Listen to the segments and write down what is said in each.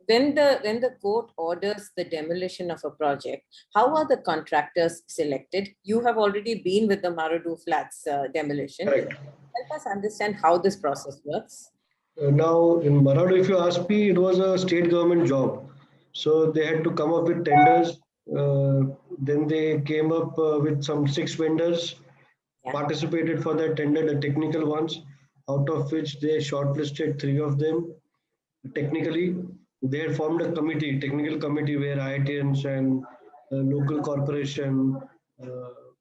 when the court orders the demolition of a project, how are the contractors selected? You have already been with the Maradu flats demolition. Correct. Help us understand how this process works. Now, in Maradu, if you ask me, it was a state government job. So they had to come up with tenders. Then they came up with some 6 vendors, participated for that tender, the technical ones, out of which they shortlisted 3 of them. Technically, they had formed a committee, technical committee, where IITians and local corporation,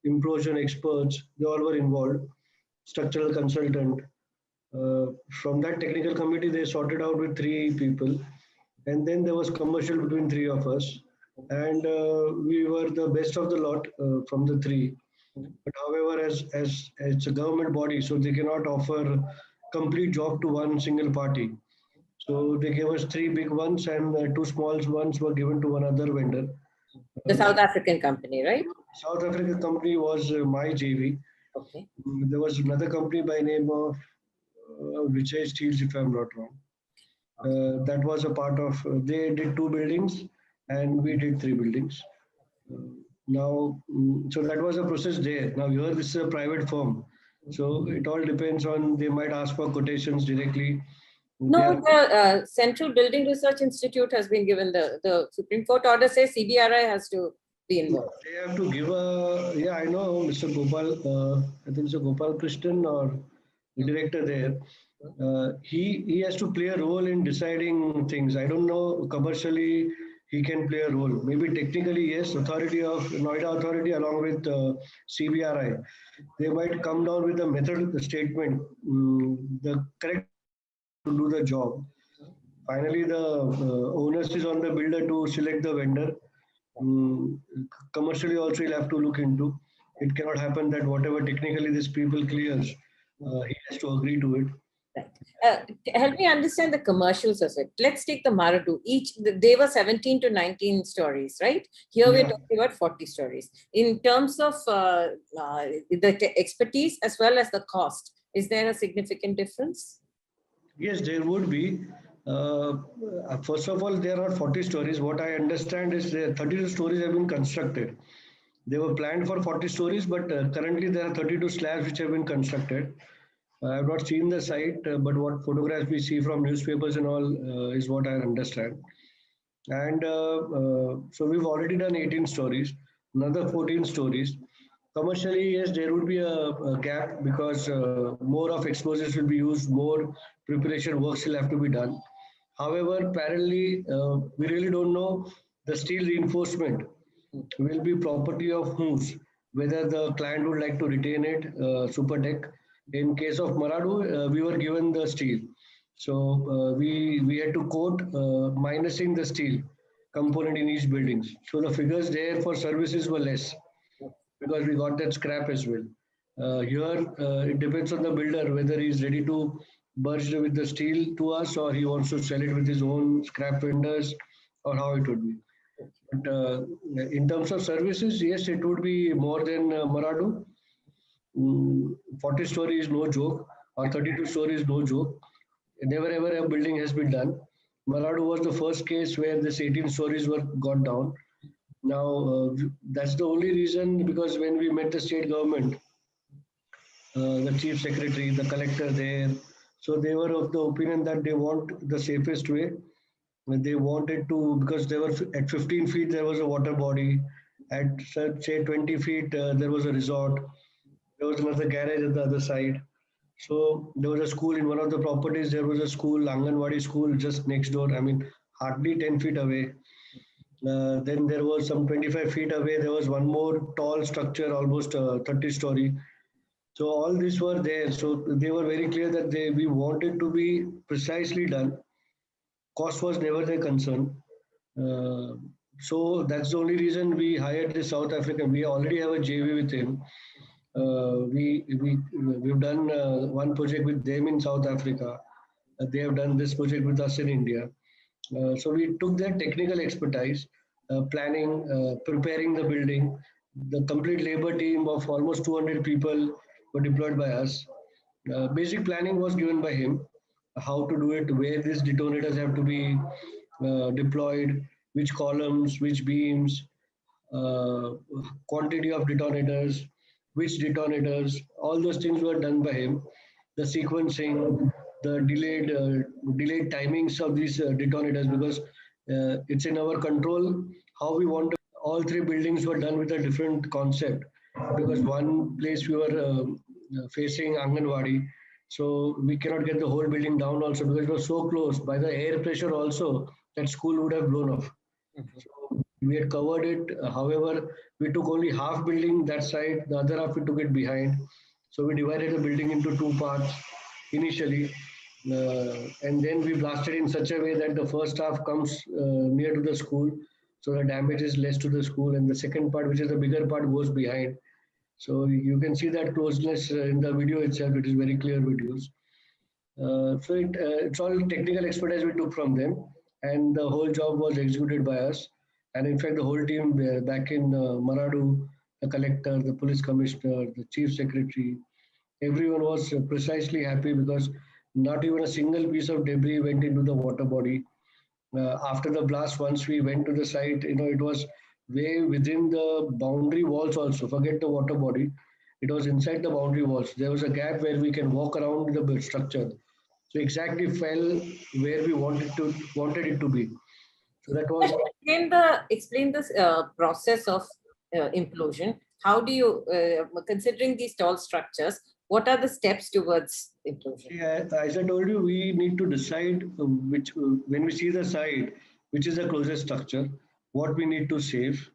implosion experts, they all were involved, structural consultant. From that technical committee, they sorted out with 3 people, and then there was commercial between 3 of us, and we were the best of the lot from the 3. But however, as it's a government body, so they cannot offer complete job to one single party. So they gave us 3 big ones, and 2 small ones were given to one other vendor. The South African company, right? South African company was my JV. Okay. There was another company by name of Vijay Steels, if I'm not wrong. That was a part of, they did 2 buildings and we did 3 buildings. So that was a process there. Now here this is a private firm. So it all depends on, they might ask for quotations directly. No, the Central Building Research Institute has been given the Supreme Court order says CBRI has to be involved. They have to give a, yeah, I know Mr. Gopal, I think Mr. Gopal Krishnan or the director there. He has to play a role in deciding things. I don't know commercially he can play a role. Maybe technically yes, authority of Noida authority along with CBRI, they might come down with a method statement, the correct to do the job. Finally, the onus is on the builder to select the vendor. Commercially also he'll have to look into. It cannot happen that whatever technically this people clears, he has to agree to it. Right. Help me understand the commercials of it. Let's take the Maradu. They were 17 to 19 stories, right? Here we're talking about 40 stories. In terms of the expertise as well as the cost, is there a significant difference? Yes, there would be. First of all, there are 40 stories. What I understand is there 32 stories have been constructed. They were planned for 40 stories, but currently there are 32 slabs which have been constructed. I have not seen the site, but what photographs we see from newspapers and all is what I understand. And so we've already done 18 stories, another 14 stories. Commercially, yes, there would be a gap because more of explosives will be used, more preparation works will have to be done. However, parallelly, we really don't know the steel reinforcement will be property of whose, whether the client would like to retain it, Supertech. In case of Maradu, we were given the steel. So we had to quote minusing the steel component in each buildings. So the figures there for services were less because we got that scrap as well. Here, it depends on the builder whether he's ready to merge with the steel to us or he wants to sell it with his own scrap vendors or how it would be. But in terms of services, yes, it would be more than Maradu. 40 stories, no joke, or 32 stories, no joke. Never ever a building has been done. Maradu was the first case where this 18 stories were got down. Now, that's the only reason, because when we met the state government, the chief secretary, the collector there, so they were of the opinion that they want the safest way. They wanted to, because they were at 15 feet, there was a water body. At say 20 feet, there was a resort. There was another garage at the other side. So there was a school in one of the properties. There was a school, Anganwadi school, just next door. I mean, hardly 10 feet away. Then there was some 25 feet away. There was one more tall structure, almost 30 story. So all these were there. So they were very clear that we wanted to be precisely done. Cost was never their concern. So that's the only reason we hired the South African. We already have a JV with him. We've done one project with them in South Africa. They have done this project with us in India. So we took their technical expertise, planning, preparing the building. The complete labor team of almost 200 people were deployed by us. Basic planning was given by him, how to do it, where these detonators have to be deployed, which columns, which beams, uh, quantity of detonators, which detonators, all those things were done by him. The sequencing, the delayed timings of these detonators, because it's in our control how we want. All three buildings were done with a different concept, because one place we were facing Anganwadi, so we cannot get the whole building down also, because it was so close. By the air pressure also, that school would have blown off. So we had covered it. However, we took only half building that side, the other half we took it behind. So we divided the building into two parts initially, and then we blasted in such a way that the first half comes near to the school, so the damage is less to the school, and the second part, which is the bigger part, goes behind. So you can see that closeness in the video itself. It is very clear videos. It's all technical expertise we took from them, and the whole job was executed by us. And in fact, the whole team back in Maradu, the collector, the police commissioner, the chief secretary, everyone was precisely happy, because not even a single piece of debris went into the water body. After the blast, once we went to the site, it was way within the boundary walls also. Forget the water body. It was inside the boundary walls. There was a gap where we can walk around the structure. So exactly fell where we wanted it to be. So that was Explain this process of implosion. How do you, considering these tall structures, what are the steps towards implosion? Yeah, as I told you, we need to decide when we see the site, which is the closest structure, what we need to save,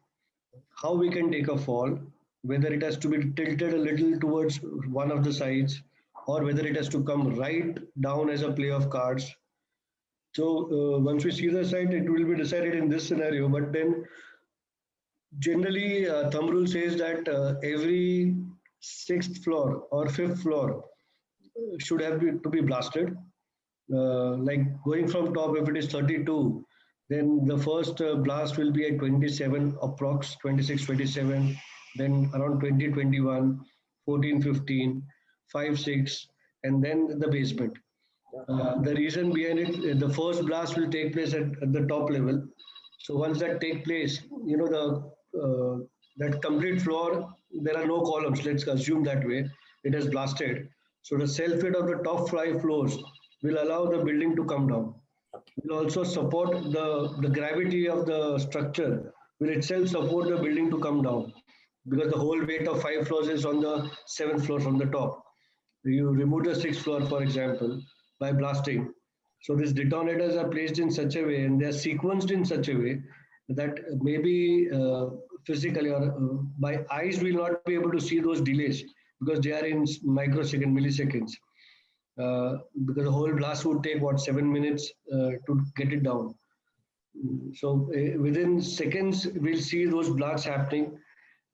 how we can take a fall, whether it has to be tilted a little towards one of the sides, or whether it has to come right down as a play of cards. So once we see the site, it will be decided in this scenario. But then generally, thumb rule says that every sixth floor or fifth floor should have to be blasted. Like going from top, if it is 32, then the first blast will be at 27 approx, 26, 27, then around 20, 21, 14, 15, 5, 6, and then the basement. The reason behind it, the first blast will take place at the top level. So once that take place, that complete floor, there are no columns. Let's assume that way. It has blasted. So the self weight of the top 5 floors will allow the building to come down. Will also support the gravity of the structure. Will itself support the building to come down, because the whole weight of 5 floors is on the 7th floor from the top. You remove the 6th floor, for example, by blasting. So these detonators are placed in such a way, and they are sequenced in such a way that maybe physically or by eyes we will not be able to see those delays, because they are in microsecond, milliseconds. Because the whole blast would take 7 minutes to get it down. So within seconds, we'll see those blasts happening.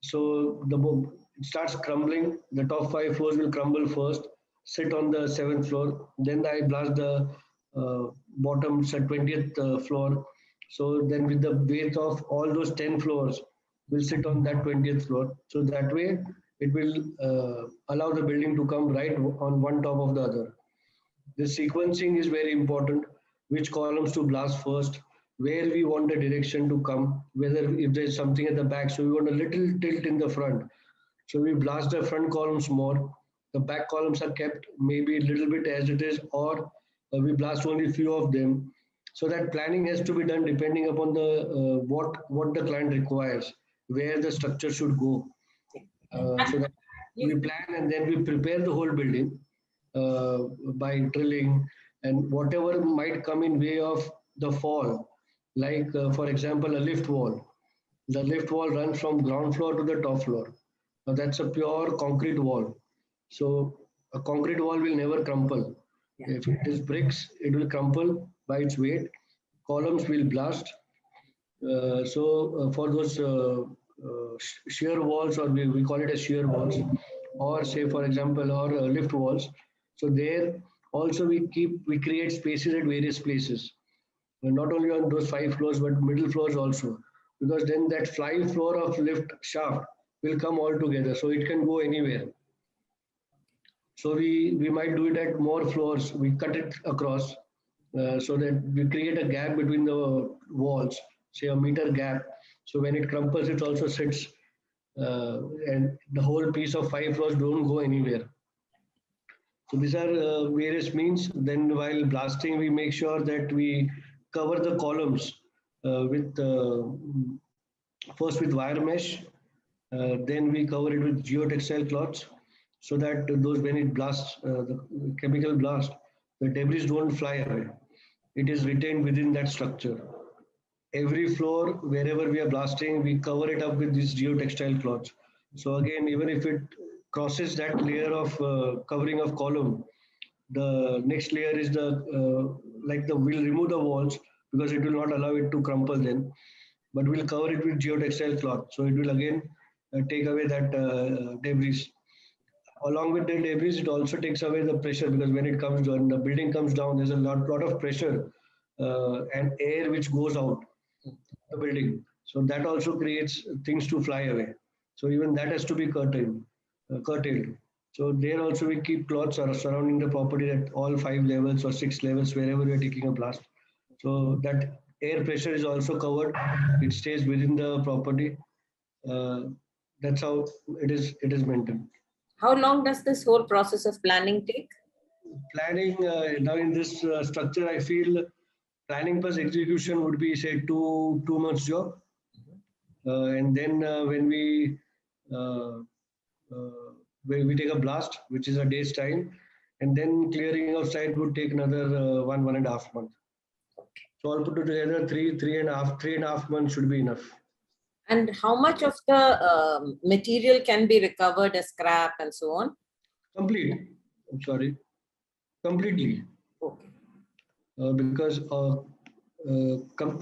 So it starts crumbling. The top 5 floors will crumble first, sit on the 7th floor. Then I blast the bottom 20th floor. So then with the weight of all those 10 floors, will sit on that 20th floor. So that way, it will allow the building to come right on one top of the other. The sequencing is very important. Which columns to blast first, where we want the direction to come, whether if there's something at the back, so we want a little tilt in the front. So we blast the front columns more. The back columns are kept maybe a little bit as it is, or we blast only few of them. So that planning has to be done depending upon the what the client requires, where the structure should go. So that we plan and then we prepare the whole building by drilling and whatever might come in way of the fall. Like for example, a lift wall. The lift wall runs from ground floor to the top floor. Now that's a pure concrete wall. So a concrete wall will never crumple. If it is bricks, it will crumple by its weight. Columns will blast. For those shear walls, or we call it as shear walls, or say for example, or lift walls. So there also we create spaces at various places, not only on those 5 floors but middle floors also, because then that 5 floor of lift shaft will come all together, so it can go anywhere. So we might do it at more floors. We cut it across. so that we create a gap between the walls, say a meter gap. So when it crumples, it also sits, and the whole piece of 5 floors don't go anywhere. So these are various means. Then while blasting, we make sure that we cover the columns with first with wire mesh, then we cover it with geotextile cloths, so that those when it blasts, the chemical blast, the debris don't fly away. It is retained within that structure. Every floor, wherever we are blasting, we cover it up with these geotextile cloths. So again, even if it crosses that layer of covering of column, the next layer is the like the we'll remove the walls because it will not allow it to crumple then, but we'll cover it with geotextile cloth. So it will again take away that debris. Along with the debris, it also takes away the pressure because when it comes down, the building comes down, there's a lot of pressure and air which goes out the building. So that also creates things to fly away. So even that has to be curtailed. So there also we keep cloths surrounding the property at all 5 levels or 6 levels wherever we are taking a blast. So that air pressure is also covered. It stays within the property. Uh, that's how it is maintained. How long does this whole process of planning take? Planning now in this structure, I feel planning plus execution would be say two months job. And then uh, uh, when we take a blast, which is a day's time, and then clearing of site would take another 1.5 months. So all put together, 3.5 months should be enough. And how much of the material can be recovered as scrap and so on? Complete. I'm sorry. Completely. Okay. Because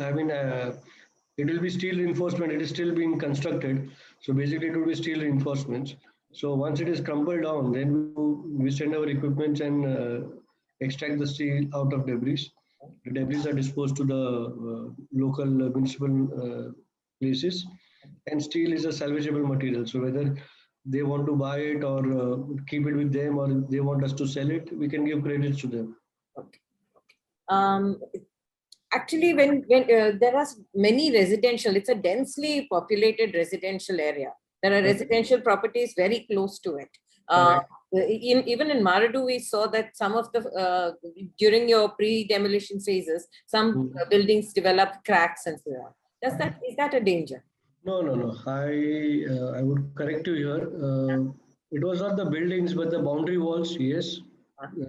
I mean, it will be steel reinforcement. It is still being constructed. So basically, it will be steel reinforcements. So once it is crumpled down, then we send our equipment and extract the steel out of debris. The debris are disposed to the local municipal places. And steel is a salvageable material. So whether they want to buy it or keep it with them, or they want us to sell it, we can give credits to them. Okay. Actually, when there are many residential, it's a densely populated residential area. There are residential properties very close to it. Even in Maradu, we saw that some of the, during your pre-demolition phases, some buildings develop cracks and so on. Is that a danger? No. I would correct you here. It was not the buildings, but the boundary walls, yes.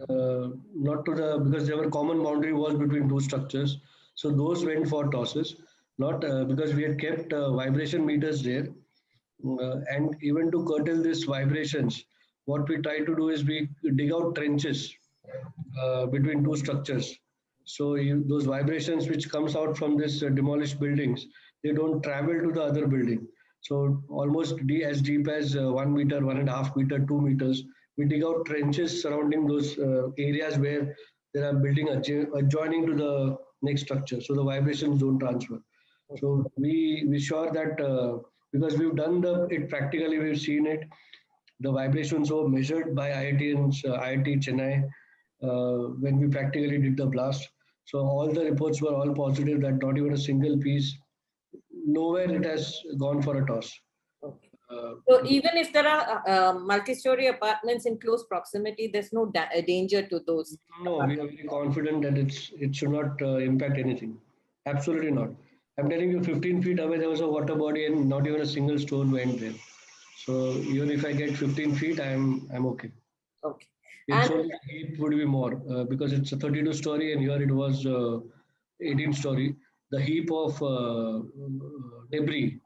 Not to the, because there were common boundary walls between two structures. So those went for tosses, not because we had kept vibration meters there. And even to curtail these vibrations, what we try to do is we dig out trenches between two structures. So those vibrations which comes out from this demolished buildings, they don't travel to the other building. So almost as deep as 1 meter, 1.5 meter, 2 meters, we dig out trenches surrounding those areas where there are building adjoining to the next structure. So the vibrations don't transfer. So we sure that because we've done it practically, we've seen it. The vibrations were measured by IIT Chennai when we practically did the blast. So all the reports were all positive that not even a single piece, nowhere it has gone for a toss. Okay. So even if there are multi-story apartments in close proximity, there's no danger to those? No, we are very confident that it should not impact anything. Absolutely not. I'm telling you, 15 feet away there was a water body and not even a single stone went there. So even if I get 15 feet, I'm okay. Okay. It's only the heap would be more because it's a 32 story and here it was 18 story. The heap of debris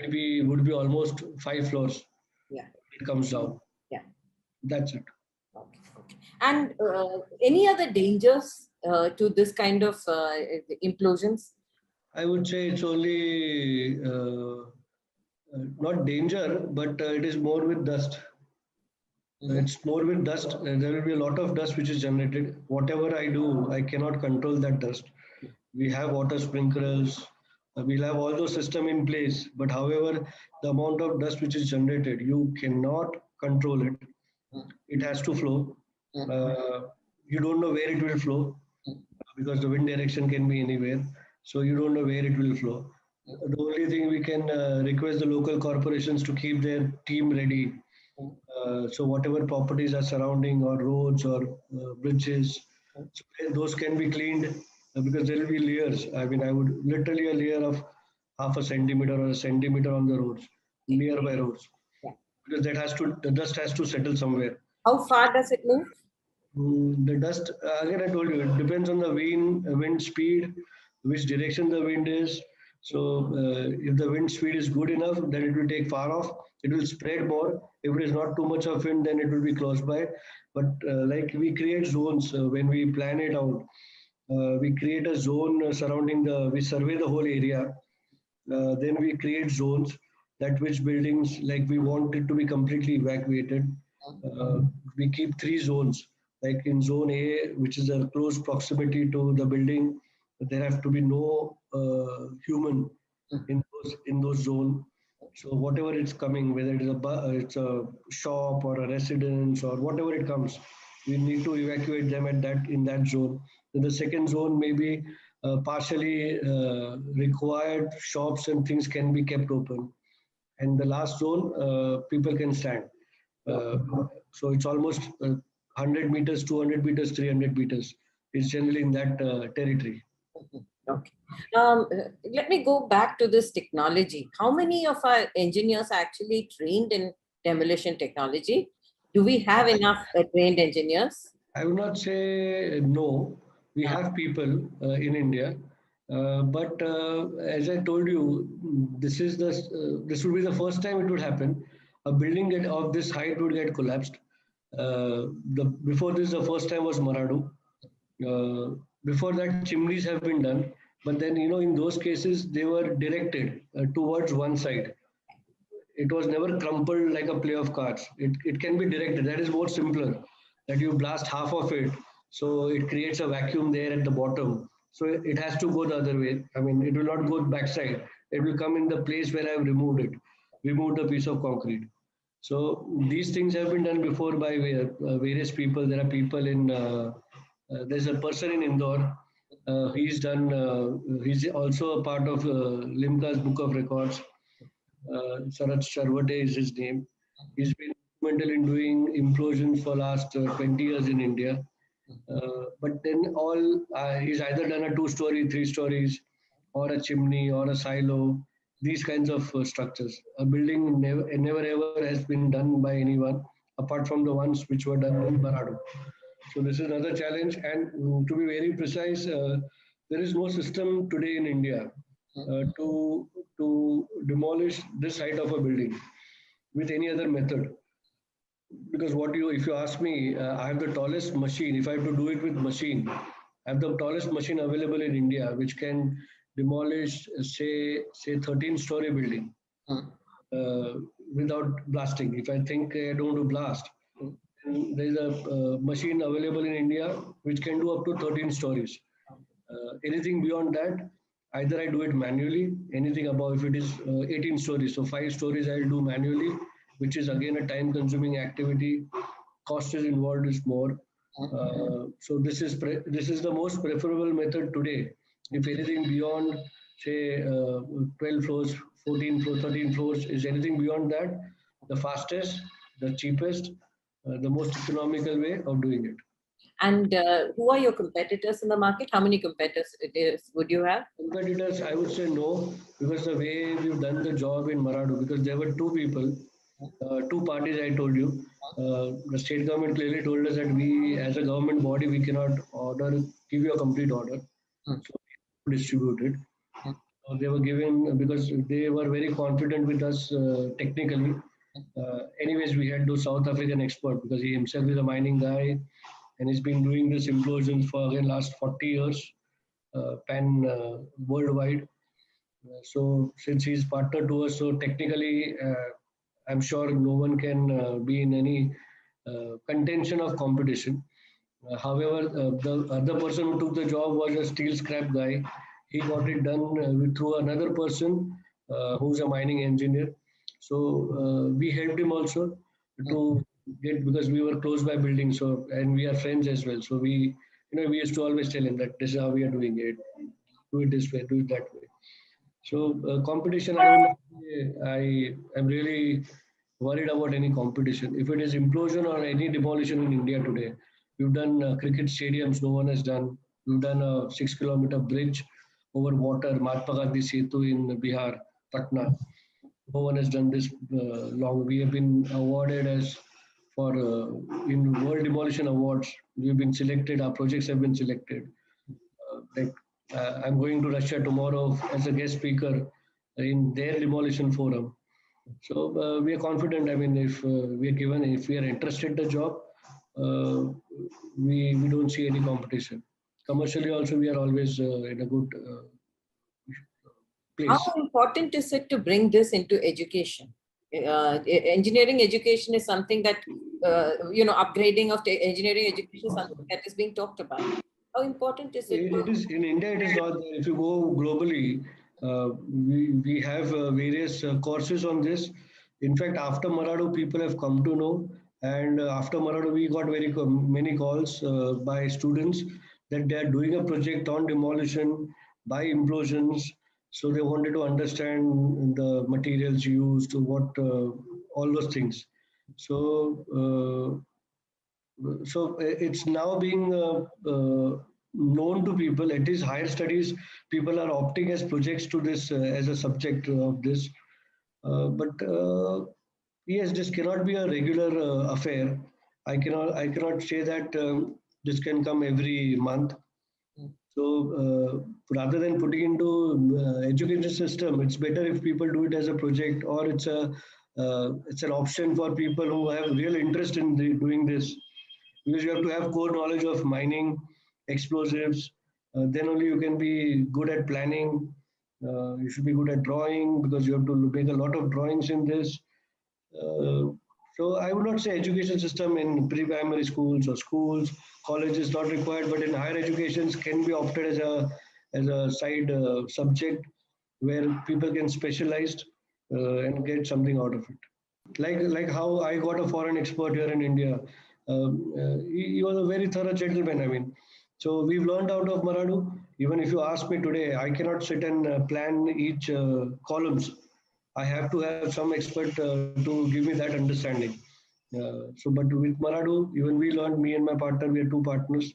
maybe would be almost 5 floors. Yeah. It comes down. Yeah. That's it. Okay. And any other dangers to this kind of implosions? I would say it's only not danger, but it is more with dust. It's more with dust. There will be a lot of dust which is generated. Whatever I do, I cannot control that dust. We have water sprinklers. We'll have all those system in place. But however, the amount of dust which is generated, you cannot control it. It has to flow. You don't know where it will flow because the wind direction can be anywhere. So you don't know where it will flow. The only thing we can request the local corporations to keep their team ready. So whatever properties are surrounding or roads or bridges, so those can be cleaned because there will be layers. I mean, I would literally a layer of half a centimeter or a centimeter on the roads, nearby roads, Yeah. because the dust has to settle somewhere. How far does it move? The dust, again, I told you, it depends on the wind speed, which direction the wind is. So, if the wind speed is good enough, then it will take far off. It will spread more. If it is not too much of wind, then it will be close by. But like we create zones when we plan it out. We create a zone surrounding we survey the whole area. Then we create zones that which buildings like we want it to be completely evacuated. Uh, we keep three zones. Like in zone A, which is a close proximity to the building, there have to be no human in those zone. So whatever it's coming, whether it's a shop or a residence or whatever it comes, we need to evacuate them in that zone. In the second zone, maybe partially required shops and things can be kept open. And the last zone, people can stand. Uh, so it's almost 100 meters, 200 meters, 300 meters. It's generally in that territory. Okay. Let me go back to this technology. How many of our engineers are actually trained in demolition technology? Do we have enough trained engineers? I would not say no. We have people in India, but as I told you, this would be the first time it would happen. A building of this height would get collapsed. Before this, the first time was Maradu. Before that, chimneys have been done, but then in those cases they were directed towards one side. It was never crumpled like a play of cards. It can be directed. That is more simpler. That you blast half of it, so it creates a vacuum there at the bottom. So it has to go the other way. I mean, it will not go backside. It will come in the place where I have removed it, removed a piece of concrete. So these things have been done before by various people. There are people there's a person in Indore. He's also a part of Limca's Book of Records. Sarat Sharvate is his name. He's been instrumental in doing implosions for last 20 years in India. But then he's either done a two-story, three stories, or a chimney, or a silo, these kinds of structures. A building never ever has been done by anyone apart from the ones which were done in Maradu. So this is another challenge. And to be very precise, there is no system today in India to demolish this height of a building with any other method. Because if you ask me, I have the tallest machine. If I have to do it with machine, I have the tallest machine available in India, which can demolish, say 13-story building uh, without blasting. If I think I don't do blast, there is a machine available in India which can do up to 13 stories. Anything beyond that, either I do it manually, anything above, if it is 18 stories, so 5 stories I'll do manually, which is again a time consuming activity. Cost is involved is more. So this is the most preferable method today. If anything beyond, say, 12 floors, 14 floors, 13 floors, is anything beyond that, the fastest, the cheapest, the most economical way of doing it. And who are your competitors in the market? How many competitors would you have? Competitors, I would say no, because the way we've done the job in Maradu, because there were two people, two parties I told you. The state government clearly told us that we, as a government body, we cannot give you a complete order. So we distributed. So they were given, because they were very confident with us technically. Anyways, we had those South African expert because he himself is a mining guy and he's been doing this implosions for again last 40 years, pan worldwide. So since he's partner to us, so technically, I'm sure no one can be in any contention of competition. However, the other person who took the job was a steel scrap guy. He got it done through another person who's a mining engineer. So we helped him also to get, because we were close by building, so and we are friends as well. So we we used to always tell him that this is how we are doing it. Do it this way, do it that way. So competition, I am really worried about any competition. If it is implosion or any demolition in India today, we've done cricket stadiums no one has done. We've done a 6 kilometer bridge over water, Mahatma Gandhi Setu in Bihar, Patna. No one has done this long. We have been awarded as for in World Demolition Awards. We've been selected. Our projects have been selected. Like I'm going to Russia tomorrow as a guest speaker in their demolition forum. So we are confident. I mean, if we are given, if we are interested in the job, uh, we don't see any competition. Commercially, also, we are always in a good How place. important is it to bring this into education? Engineering education is something that, upgrading of engineering education is something that is being talked about. How important is it? It is in India. It is not there. If you go globally, we have various courses on this. In fact, after Maradu, people have come to know, and after Maradu, we got many calls by students that they are doing a project on demolition by implosions. So they wanted to understand the materials used, what all those things. So it's now being known to people. At least higher studies, people are opting as projects to this as a subject of this. But yes, this cannot be a regular affair. I cannot say that this can come every month. So rather than putting into education system, it's better if people do it as a project, or it's an option for people who have real interest in doing this, because you have to have core knowledge of mining, explosives. Then only you can be good at planning. You should be good at drawing, because you have to make a lot of drawings in this. Uh, so I would not say education system in pre-primary schools or schools, college is not required, but in higher educations can be opted as a side subject where people can specialize and get something out of it. Like how I got a foreign expert here in India. He was a very thorough gentleman. I mean, so we've learned out of Maradu. Even if you ask me today, I cannot sit and plan each columns. I have to have some expert to give me that understanding. But with Maradu, even we learned, me and my partner, we are two partners.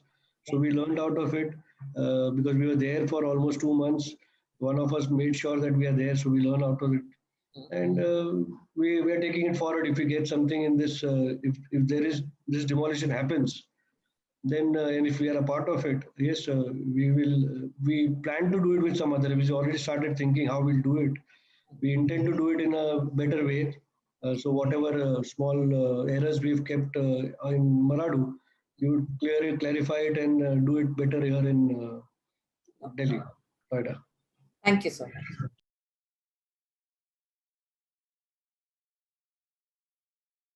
So we learned out of it because we were there for almost 2 months. One of us made sure that we are there, so we learn out of it. And we are taking it forward. If we get something in this, if there is this demolition happens, then and if we are a part of it, yes, we will. We plan to do it with some other. We already started thinking how we'll do it. We intend to do it in a better way. So whatever small errors we've kept in Maradu, you would clarify it and do it better here in Delhi, Noida. Thank you so much.